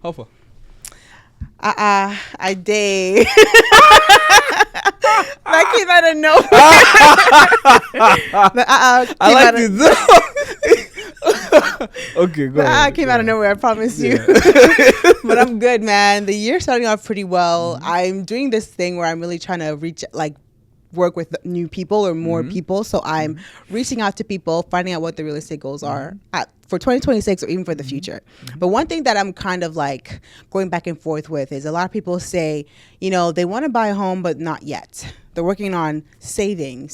How far? I did. That came out of nowhere. I like it. Okay, go ahead. Came out of nowhere. I promise you. But I'm good, man. The year's starting off pretty well. I'm doing this thing where I'm really trying to work with new people or more people. So I'm reaching out to people, finding out what the real estate goals are for 2026 or even for the future. But one thing that I'm kind of like going back and forth with is a lot of people say, they want to buy a home, but not yet. They're working on saving.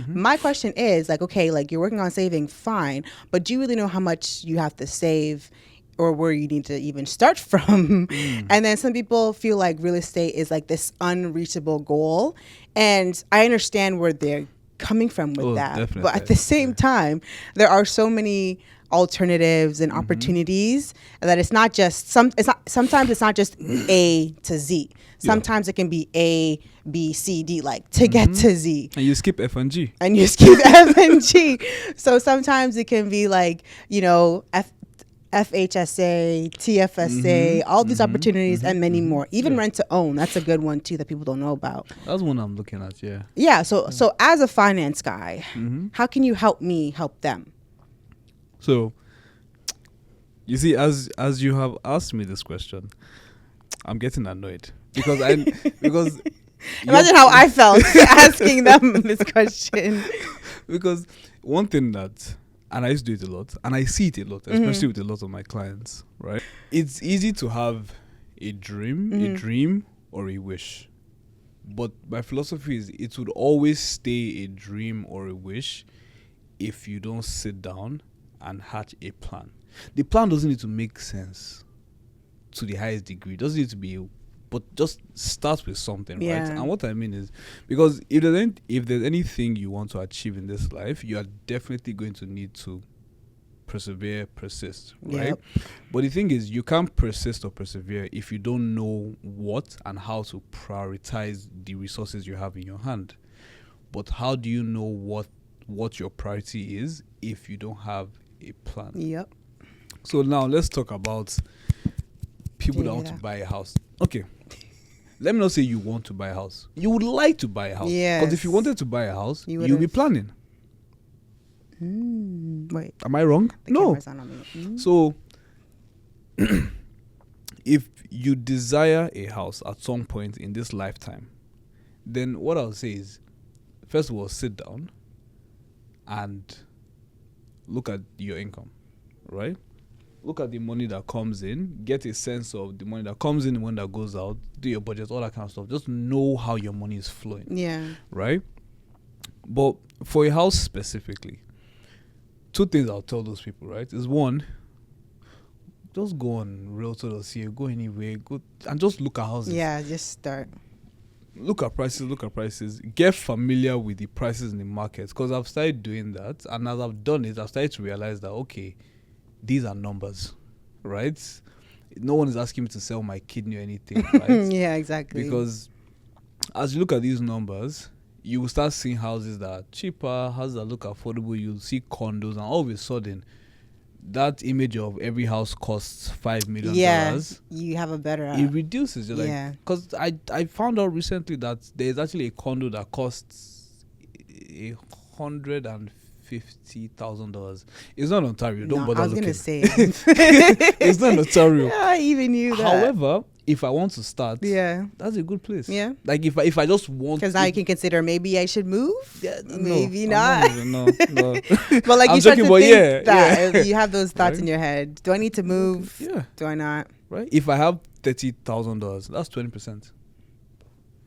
My question is okay, you're working on saving, fine. But do you really know how much you have to save or where you need to even start from? And then some people feel like real estate is this unreachable goal. And I understand where they're coming from with that. Definitely. But at the same time, there are so many alternatives and opportunities that it's not just sometimes it's not just A to Z. Sometimes it can be A, B, C, D, to get to Z. And you skip F and G. And you skip F and G. So sometimes it can be FHSA, TFSA, all these opportunities and many more. Even rent to own. That's a good one too that people don't know about. That's one I'm looking at, yeah. Yeah, so as a finance guy, how can you help me help them? So, you see, as you have asked me this question, I'm getting annoyed because imagine how I felt asking them this question. Because one thing that, and I used to do it a lot, and I see it a lot, especially with a lot of my clients, right? It's easy to have a dream or a wish. But my philosophy is it would always stay a dream or a wish if you don't sit down and hatch a plan. The plan doesn't need to make sense to the highest degree. It doesn't need to be, but just start with something, right? And what I mean is, because if there's anything you want to achieve in this life, you are definitely going to need to persist, right? Yep. But the thing is, you can't persist or persevere if you don't know what and how to prioritize the resources you have in your hand. But how do you know what your priority is if you don't have a plan? Yep. So now let's talk about people that want to buy a house. Okay. Let me not say you want to buy a house. You would like to buy a house. Yes. Because if you wanted to buy a house, you'll be planning. Wait. Am I wrong? No. So, if you desire a house at some point in this lifetime, then what I'll say is, first of all, sit down and look at your income, right? Look at the money that comes in, get a sense of the money that comes in, the money that goes out, do your budget, all that kind of stuff. Just know how your money is flowing. Yeah. Right? But for a house specifically, two things I'll tell those people, right? Is one, just go on Realtor.ca, go anywhere, go and just look at houses. Yeah, just start. Look at prices, get familiar with the prices in the market. Because I've started doing that, and as I've done it, I've started to realize that, okay, these are numbers, right? No one is asking me to sell my kidney or anything, right? Yeah, exactly. Because as you look at these numbers, you will start seeing houses that are cheaper, houses that look affordable. You'll see condos, and all of a sudden, that image of every house costs $5 million. Yeah, you have a better. It reduces. Because I found out recently that there's actually a condo that costs $150,000. It's not Ontario. Don't bother looking. I was gonna say it's not Ontario. Yeah, I even knew that. However, if I want to start, that's a good place. Yeah. If I just want, because now you can consider maybe I should move. Yeah, maybe no, not. No. But I'm you start joking, to but think that yeah. you have those thoughts Right. in your head. Do I need to move? Yeah. Do I not? Right. If I have $30,000, that's 20%.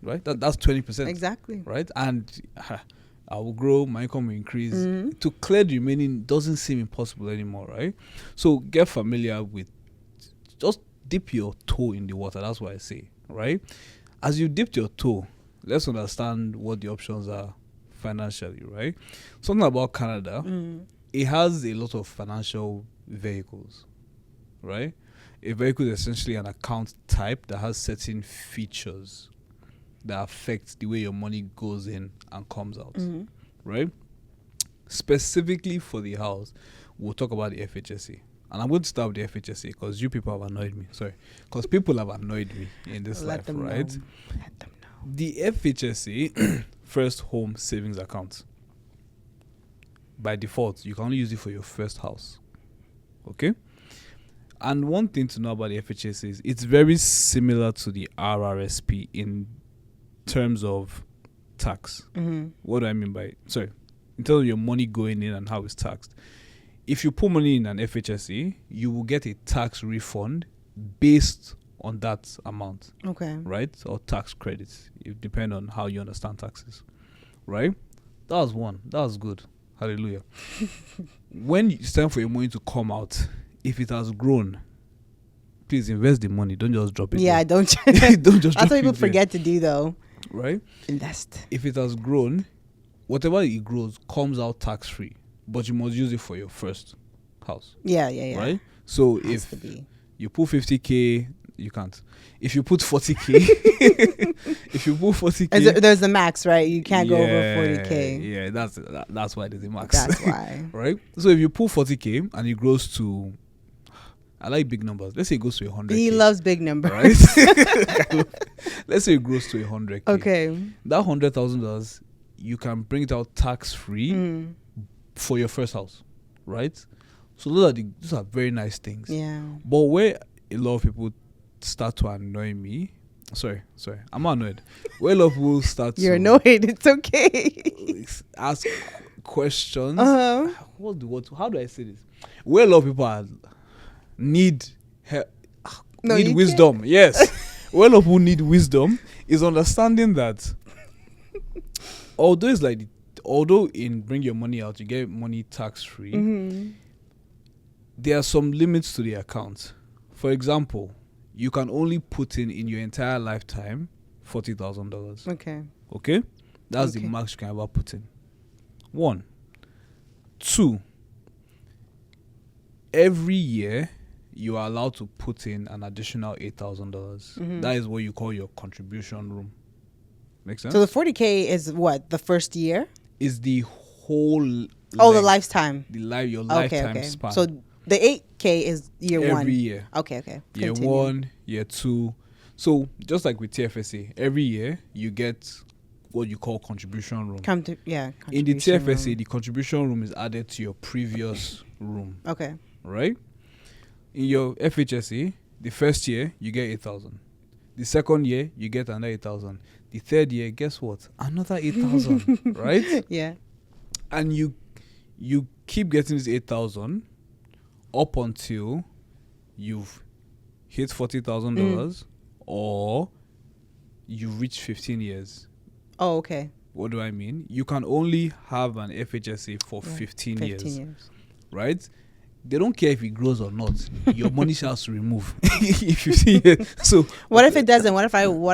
Right. That's 20%. Exactly. Right. And I will grow. My income will increase. To clear the remaining doesn't seem impossible anymore. Right. So get familiar with. Just dip your toe in the water. That's what I say. Right. As you dip your toe, let's understand what the options are financially. Right. Something about Canada. It has a lot of financial vehicles. Right. A vehicle is essentially an account type that has certain features that affect the way your money goes in and comes out, right? Specifically for the house, we'll talk about the FHSA, and I'm going to start with the FHSA because you people have annoyed me. Sorry, because people have annoyed me in this Let life, them right? know. Let them know. The FHSA first home savings account. By default, you can only use it for your first house. Okay? And one thing to know about the FHSA is it's very similar to the RRSP in terms of tax. What do I mean by it? Sorry. In terms of your money going in and how it's taxed. If you put money in an FHSA, you will get a tax refund based on that amount. Okay. Right? Or tax credits. It depends on how you understand taxes. Right? That was one. That was good. Hallelujah. When it's time for your money to come out, if it has grown, please invest the money. Don't just drop it. Yeah, there. don't. Don't just. That's drop what people it there. forget to do, though. Right? Invest. If it has grown, whatever it grows comes out tax free, but you must use it for your first house. Yeah. Right? So Has if to be. you put 50K, you can't. If you put 40K, if you put 40K, There's the max, right? You can't go over 40K. Yeah, that's why there's a max. That's why. Right? So if you put 40K and it grows to, I like big numbers. Let's say it goes to 100K. He loves big numbers. Right? Let's say it grows to 100K. Okay. That $100,000, you can bring it out tax free for your first house, right? So those are very nice things. Yeah. But where a lot of people start to annoy me, sorry, I'm not annoyed. Where a lot of people start You're to annoyed. It's okay. ask questions. Uh-huh. How do I say this? Where a lot of people need No, you wisdom. Yes. Where a lot of people need wisdom is understanding that although in bring your money out, you get money tax free, there are some limits to the account. For example, you can only put in your entire lifetime $40,000. Okay? That's the max you can ever put in. 1. 2. Every year, you are allowed to put in an additional $8,000. That is what you call your contribution room. Make sense? So the 40K is what? The first year? Is the whole the lifetime. Your lifetime span. So the 8K is year one. Every year. Okay. Year Continue. 1, year 2. So just like with TFSA, every year you get what you call contribution room. In the TFSA, the contribution room is added to your previous room. Okay. Right? In your FHSA, the first year you get 8,000. The second year you get another 8,000. The third year, guess what? Another 8,000. Right? Yeah. And you keep getting this 8,000 up until you've hit $40,000 or you reach 15 years. Oh, okay. What do I mean? You can only have an FHSA for 15 years. Right? They don't care if it grows or not. Your money shall remove. If you see it. So what if it doesn't? What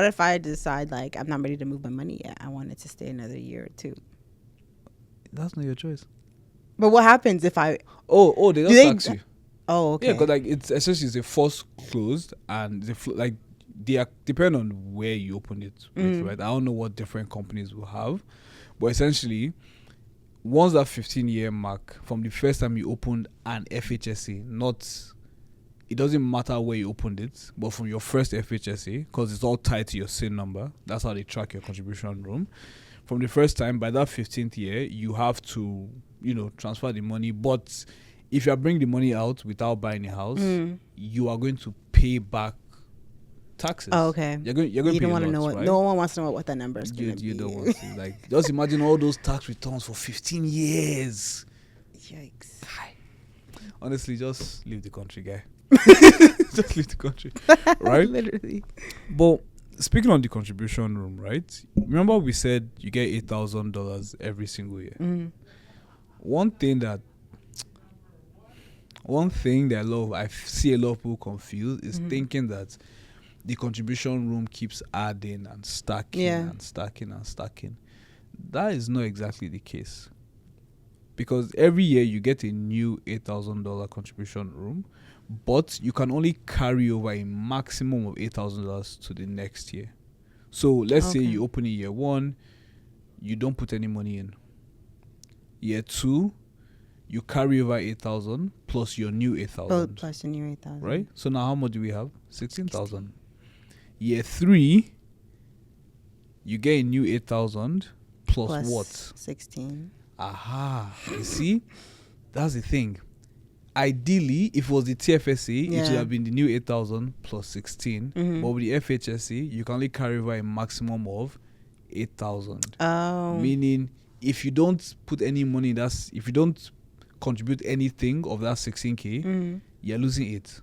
if I decide like I'm not ready to move my money yet? I want it to stay another year or two. That's not your choice. But what happens if I? Oh, they don't tax you. Oh, okay. Yeah, because like it's essentially it's a forced closed, and they are depend on where you open it with, right? I don't know what different companies will have, but essentially, once that 15-year mark from the first time you opened an FHSA, it doesn't matter where you opened it, but from your first FHSA, because it's all tied to your SIN number. That's how they track your contribution room. From the first time, by that 15th year, you have to, transfer the money. But if you are bringing the money out without buying a house, you are going to pay back taxes. Oh, okay. You're going to you pay don't want to know right? No one wants to know what that number is going to be. You don't want to. Just imagine all those tax returns for 15 years. Yikes. Honestly, just leave the country, guy. Just leave the country. Right? Literally. But speaking on the contribution room, right? Remember we said you get $8,000 every single year. One thing that I see a lot of people confused is thinking that the contribution room keeps adding and stacking and stacking and stacking. That is not exactly the case. Because every year you get a new $8,000 contribution room, but you can only carry over a maximum of $8,000 to the next year. So let's say you open in year 1, you don't put any money in. Year 2, you carry over 8,000 plus your new Oh, 8,000. plus your new 8,000. Right? So now how much do we have? 16,000. Year 3, you get a new 8,000 plus what? 16. Aha. You see? That's the thing. Ideally, if it was the TFSA, it should have been the new 8,000 plus 16. But with the FHSA, you can only carry over a maximum of 8,000. Oh. Meaning, if you don't put any money, if you don't contribute anything of that 16K, you're losing 8.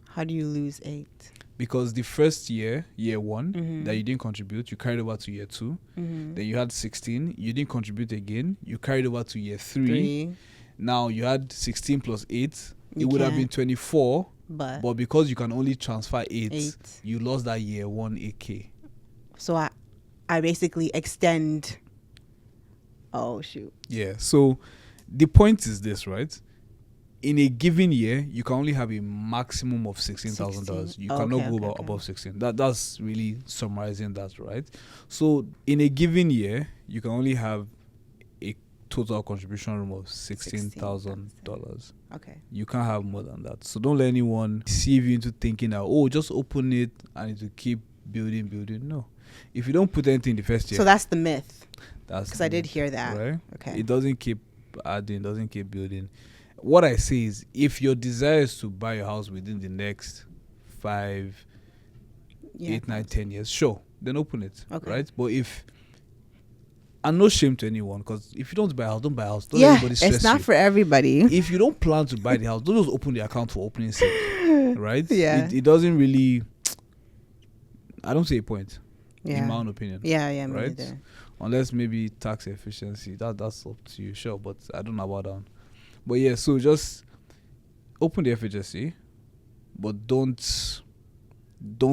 How do you lose 8? Because the first year 1, that you didn't contribute, you carried over to year 2. Then you had 16, you didn't contribute again, you carried over to year 3. Now you had 16 plus 8, it would have been 24. But because you can only transfer 8, you lost that year 1 8K. So I basically extend. Oh, shoot. Yeah. So the point is this, right? In a given year, you can only have a maximum of $16,000. You cannot go above 16. That's really summarizing that, right? So in a given year, you can only have a total contribution room of $16,000. Okay. You can't have more than that. So don't let anyone deceive you into thinking that, oh, just open it and it will keep building. No. If you don't put anything the first year. So that's the myth. That's because I did hear that. Right? Okay. It doesn't keep adding, doesn't keep building. What I say is, if your desire is to buy your house within the next 5, 8, 9, 10 years, sure, then open it. Okay. Right? But and no shame to anyone, because if you don't buy a house, don't buy a house. Don't let anybody stress it's not you. For everybody. If you don't plan to buy the house, don't just open the account for opening sake. Right? Yeah. It doesn't really, I don't see a point. Yeah. In my own opinion. Yeah, right? Unless maybe tax efficiency. That's up to you, sure, but I don't know about that. But yeah, so just open the FHSA, but don't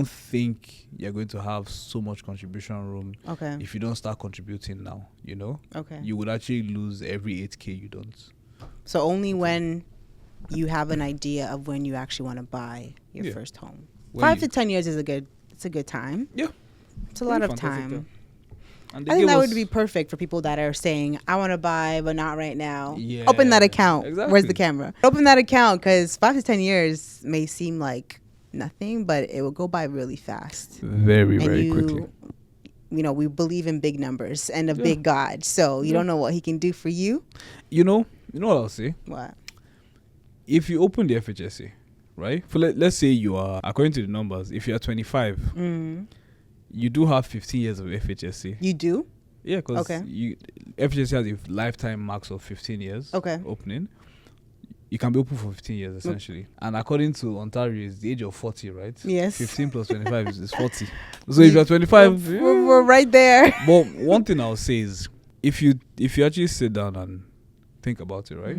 think you're going to have so much contribution room. Okay. If you don't start contributing now, Okay. You would actually lose every 8K you don't. So only when you have an idea of when you actually want to buy your first home. 5 to 10 years is a good time. Yeah. It's a lot of time. And I think that would be perfect for people that are saying, I want to buy, but not right now. Yeah, open that account. Exactly. Where's the camera? Open that account, because 5 to 10 years may seem like nothing, but it will go by really fast. Very quickly. We believe in big numbers and a big God. So you don't know what he can do for you. You know what I'll say? What? If you open the FHSA, right? Let's say you are, according to the numbers, if you are 25, you do have 15 years of FHSA. You do? Yeah, because FHSA has a lifetime max of 15 years opening. You can be open for 15 years, essentially. And according to Ontario, it's the age of 40, right? Yes. 15 plus 25 is 40. So if you're 25... We're right there. But one thing I'll say is, if you actually sit down and think about it, right?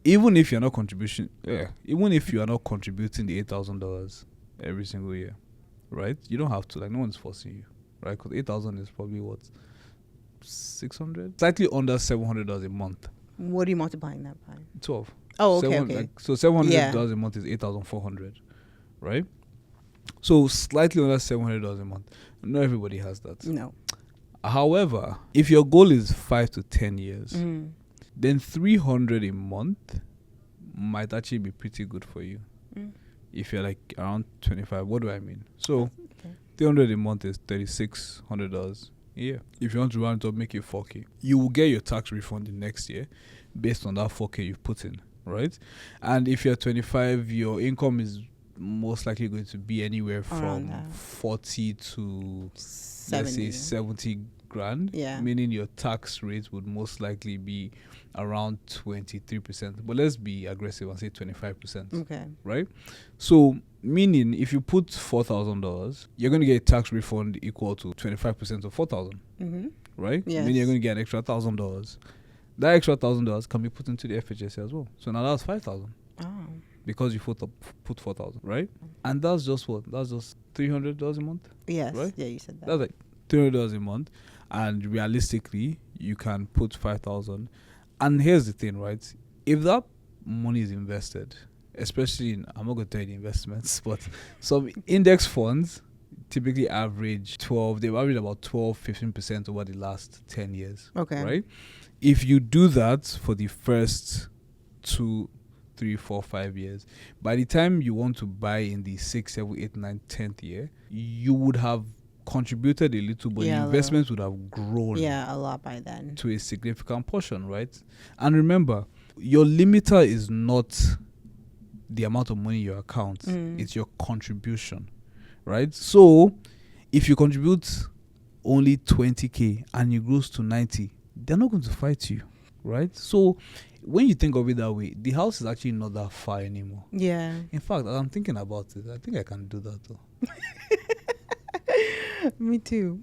Even if you're not contributing the $8,000 every single year, right? You don't have to. Like, no one's forcing you, right? Because 8,000 is probably what, 600, slightly under $700 a month. What are you multiplying that by? 12. Oh, okay. So $700 a month is 8,400, right? So slightly under $700 a month. Not everybody has that. No. However, if your goal is 5 to 10 years, then $300 a month might actually be pretty good for you. If you're like around 25. What do I mean? So $300 a month is $3,600 a year. If you want to round it up, make it 4K. You will get your tax refund the next year based on that 4K you've put in, right? And if you're 25, your income is most likely going to be anywhere from 40 to 70. Let's say 70 grand. Yeah. Meaning your tax rate would most likely be around 23%. But let's be aggressive and say 25%. Okay. Right? So meaning if you put $4,000, you're going to get a tax refund equal to 25% of $4,000. Right? Yes. Meaning you're going to get an extra $1,000. That extra $1,000 can be put into the FHSA as well. So now that's $5,000. Oh. Because you put 4,000, right? And that's just what? That's just $300 a month? Yes. Right? Yeah, you said that. That's like $300 a month. And realistically, you can put 5,000. And here's the thing, right? If that money is invested, especially in, I'm not going to tell you the investments, but some index funds, typically average 12, they've averaged about 12-15% over the last 10 years. Okay. Right? If you do that for the first 2, 3, 4, 5 years, by the time you want to buy in the 6, 7, 8, 9, 10th year, you would have contributed a little, but the investment would have grown. Yeah, a lot by then. To a significant portion, right? And remember, your limiter is not the amount of money in your account, it's your contribution, right? So if you contribute only 20k and it grows to 90, they're not going to fight you, right? So when you think of it that way, the house is actually not that far anymore. Yeah. In fact, as I'm thinking about it, I think I can do that though. Me too.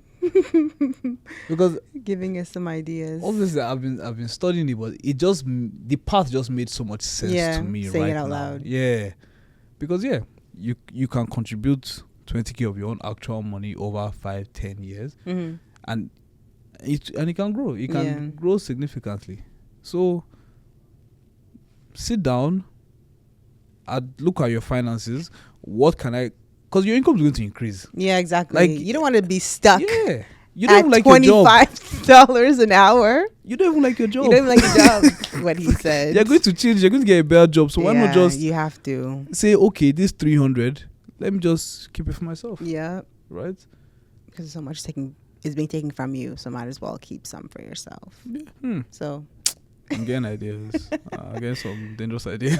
Because giving us some ideas. Obviously, I've been studying it, but the path just made so much sense to me saying right it out now. loud. Yeah, because you can contribute 20k of your own actual money over 5-10 years, and it can grow. It can grow significantly. So sit down and look at your finances. What can I? Because your income is going to increase. Yeah, exactly. Like, you don't want to be stuck. Yeah. You don't even at like your job. $25 an hour. You don't even like your job. You don't even like your job. What he said. You're going to change. You're going to get a better job. So why not just you have to say, okay, this 300, let me just keep it for myself. Yeah. Right? Because so much is being taken from you, so might as well keep some for yourself. Yeah. So I'm getting ideas. I'm getting some dangerous ideas.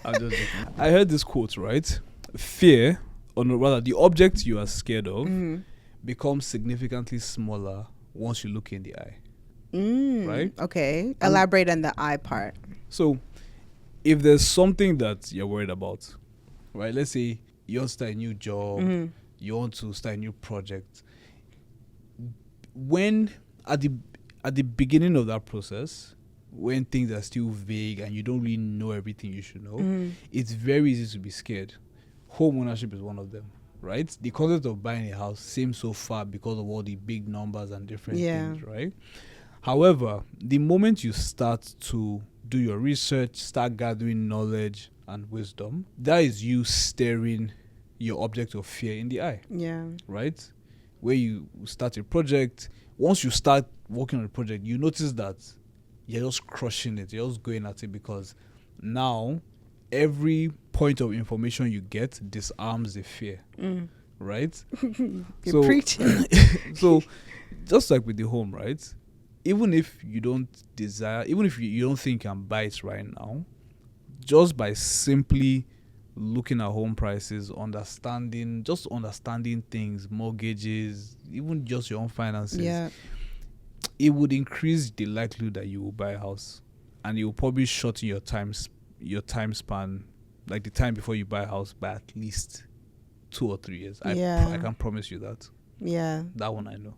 I'm just joking. I heard this quote, right? Fear, or no, rather, the object you are scared of becomes significantly smaller once you look in the eye. Right? Okay. Elaborate on the eye part. So, if there's something that you're worried about, right? Let's say you want to start a new job, you want to start a new project. When at the beginning of that process, when things are still vague and you don't really know everything you should know, it's very easy to be scared. Home ownership is one of them, right? The concept of buying a house seems so far because of all the big numbers and different things, right? However, the moment you start to do your research, start gathering knowledge and wisdom, that is you staring your object of fear in the eye. Yeah. Right? Where you start a project, once you start working on a project, you notice that you're just crushing it, you're just going at it, because now every point of information you get disarms the fear. Right? You're preaching. So just like with the home, right? Even if you don't desire, even if you don't think you can buy it right now, just by simply looking at home prices, understanding things, mortgages, even just your own finances, it would increase the likelihood that you will buy a house, and it will probably shorten your time span, like the time before you buy a house, by at least 2 or 3 years. I can promise you that. Yeah, that one I know.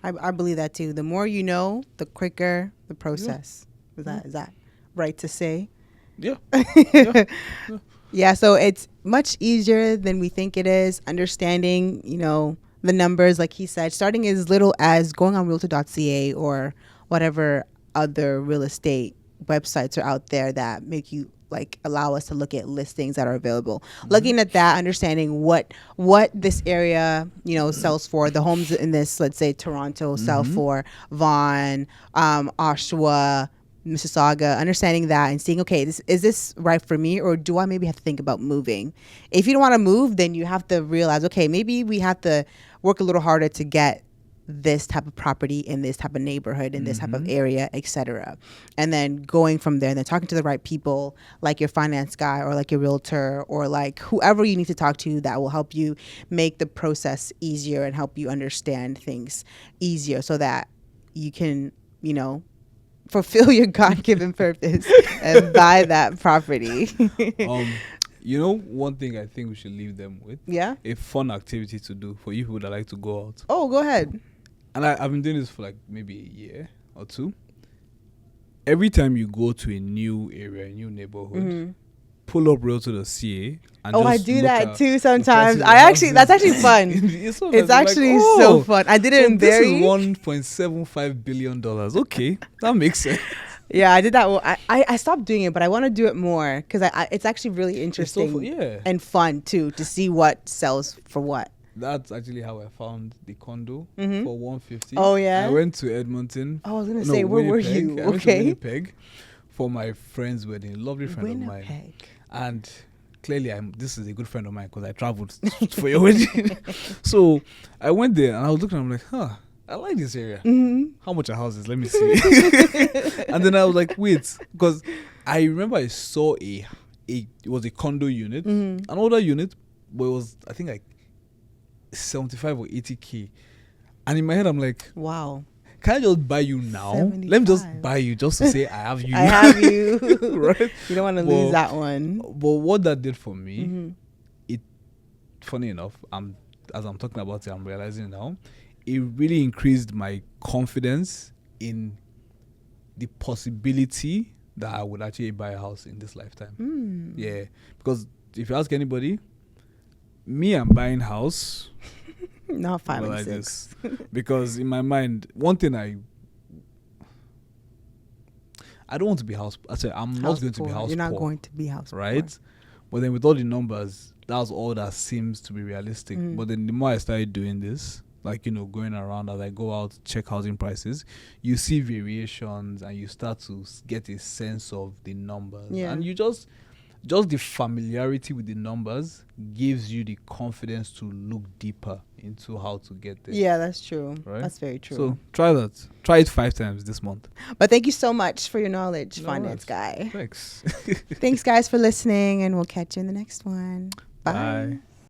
I believe that too. The more you know, the quicker the process. Is that right to say? Yeah. Yeah, so it's much easier than we think it is. Understanding, the numbers, like he said, starting as little as going on realtor.ca or whatever other real estate websites are out there that make you allow us to look at listings that are available. Looking at that, understanding what this area, sells for. The homes in this, let's say Toronto, sell for, Vaughan, Oshawa, Mississauga, understanding that and seeing, okay, is this right for me, or do I maybe have to think about moving? If you don't want to move, then you have to realize, okay, maybe we have to work a little harder to get this type of property in this type of neighborhood, in this type of area, etc. And then going from there, and then talking to the right people, like your finance guy or like your realtor or like whoever you need to talk to that will help you make the process easier and help you understand things easier, so that you can, fulfill your God-given purpose and buy that property. One thing I think we should leave them with. Yeah. A fun activity to do for you people that like to go out. Oh, go ahead. And I've been doing this for maybe a year or two. Every time you go to a new area, a new neighborhood, pull up realtor.ca. And I do that too sometimes. That's actually fun. It's actually so fun. I did it in Barrie. This is $1.75 billion. Okay, that makes sense. Yeah, I did that. Well, I stopped doing it, but I want to do it more because it's actually really interesting and fun too to see what sells for what. that's actually how I found the condo for 150. Oh, yeah? I went to Edmonton. I was gonna say, where were you? I went to Okay. Winnipeg for my friend's wedding. Lovely friend of mine. Winnipeg. And clearly, this is a good friend of mine because I traveled for your wedding. So I went there and I was looking. I'm like, I like this area. How much a house is? Let me see. And then I was like, wait, because I remember I saw it was a condo unit, an older unit, but it was, I think, like 75 or 80K. And in my head, I'm like, wow. Can I just buy you now? 75. Let me just buy you just to say I have you. I have you. Right? You don't want to lose that one. But what that did for me, it, funny enough, as I'm talking about it, I'm realizing now, it really increased my confidence in the possibility that I would actually buy a house in this lifetime. Yeah. Because if you ask anybody, me, I'm buying house. Not 5 and like 6. this. Because in my mind, one thing I don't want to be house. I said I'm not going to be house poor. You're not going to be house right? poor. But then with all the numbers, that's all that seems to be realistic. But then the more I started doing this, like, going around as I go out, check housing prices, you see variations and you start to get a sense of the numbers. Yeah. And you just the familiarity with the numbers gives you the confidence to look deeper into how to get there. Yeah, that's true. Right? That's very true. So try that. Try it 5 times this month. But thank you so much for your knowledge, finance worries. guy. Thanks. Thanks, guys, for listening, and we'll catch you in the next one. Bye. Bye.